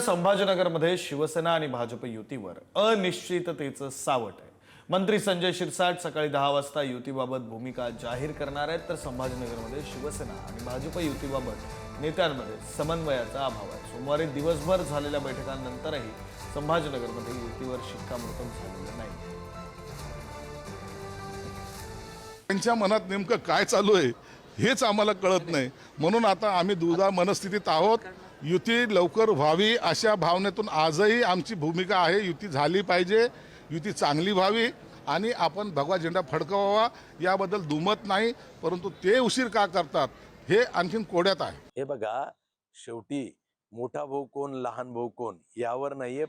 संभाजीनगरमध्ये शिवसेना आणि भाजप युतीवर अनिश्चिततेचं सावट आहे। मंत्री संजय शिरसाट सकाळी 10 वाजता युतीबाबत भूमिका जाहीर करणार आहेत, तर संभाजीनगरमध्ये शिवसेना आणि भाजप युतीबाबत नेत्यांमध्ये समन्वयाचा अभाव आहे। सोमवारी दिवसभर झालेल्या बैठकांनंतरही संभाजीनगरमध्ये युतीवर शिक्कामोर्तब झालेलं नाही। त्यांच्या मनात नेमकं काय चालू आहे हेच आम्हाला कळत नाही, म्हणून आता आम्ही दुधा मनस्थितीत आहोत। युती लवकर व्हावी अशा भावनेतून आजही आमची भूमिका आहे। युती झाली पाहिजे, युती चांगली व्हावी आणि आपण भगवा झेंडा फडकवावा याबद्दल दुमत नाही, परंतु ते उशीर का करतात हे आणखीन कोड्यात आहे। हे बघा, शेवटी मोठा भाऊ कोण लहान भाऊ कोण यावर नाहीये,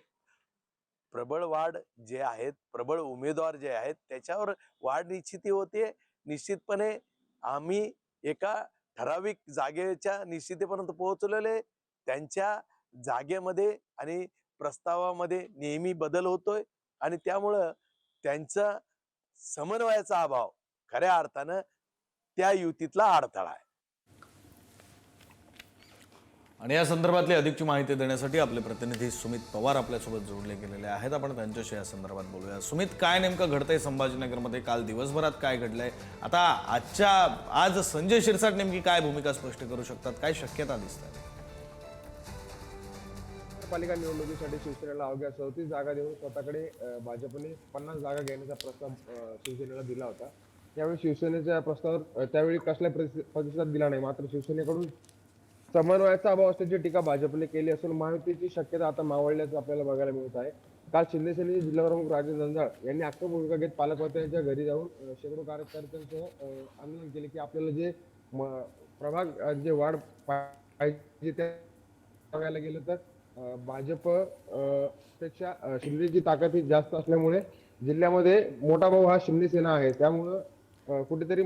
प्रबळ वाढ जे आहेत, प्रबळ उमेदवार जे आहेत त्याच्यावर वाढ निश्चिती होते। निश्चितपणे आम्ही एका ठराविक जागेच्या निश्चितीपर्यंत पोहोचलेले, त्यांच्या जागेमध्ये आणि प्रस्तावामध्ये नेहमी बदल होतोय आणि त्यामुळं त्यांचा समन्वयाचा अभाव खऱ्या अर्थानं त्या युतीतला अडथळा आहे। आणि या संदर्भातली अधिकची माहिती देण्यासाठी आपले प्रतिनिधी सुमित पवार आपल्यासोबत जोडले गेलेले आहेत। आपण त्यांच्याशी या संदर्भात बोलूया। सुमित, काय नेमकं घडतंय संभाजीनगरमध्ये? काल दिवसभरात काय घडलंय? आता आज संजय शिरसाट नेमकी काय भूमिका स्पष्ट करू शकतात? काय शक्यता दिसतात? पालिका निवडणुकीसाठी शिवसेनेला अवघ्या 34 जागा देऊन स्वतःकडे भाजपने 50 जागा घेण्याचा प्रस्ताव शिवसेनेला दिला होता। यावेळी शिवसेनेच्या प्रस्तावावर त्यावेळी कसला प्रतिसाद दिला नाही, मात्र शिवसेनेकडून समन्वयाचा अभाव असल्याची टीका भाजपने केली असून महायुतीची शक्यता आता मावळल्याचं आपल्याला बघायला मिळत आहे। काल शिंदे सेनेचे जिल्हाप्रमुख राजेश जंजाळ यांनी आक्रमक भूमिका घेत पालकमंत्र्यांच्या घरी जाऊन शेकडो कार्यकर्त्यांसह आंदोलन केले की आपल्याला जे प्रभाग जे वाढ पाहिजे त्या बघायला गेलं तर भाजप पेक्षा शिंदेची ताकद ही जास्त असल्यामुळे जिल्ह्यामध्ये मोठा भाऊ हा शिंदे सेना आहे। त्यामुळं कुठेतरी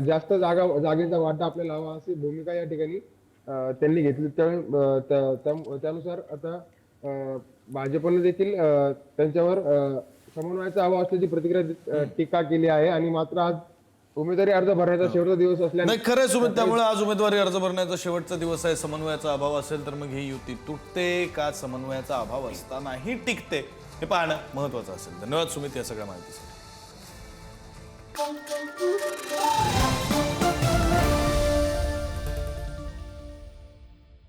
जास्त जागेचा वाटा आपल्याला हवा अशी भूमिका या ठिकाणी त्यांनी घेतली। त्यानुसार आता भाजपने देखील त्यांच्यावर समन्वयाचा अभाव असल्याची प्रतिक्रिया टीका केली आहे। आणि मात्र आज उमेदवारी अर्ज भरण्याचा शेवटचा दिवस असल्याने खरं सुमित, त्यामुळे आज उमेदवारी अर्ज भरण्याचा शेवटचा दिवस आहे। समन्वयाचा अभाव असेल तर मग ही युती तुटते का समन्वयाचा अभाव असतानाही टिकते हे पाहणं महत्वाचं असेल। धन्यवाद सुमित या सगळ्या माहितीसाठी।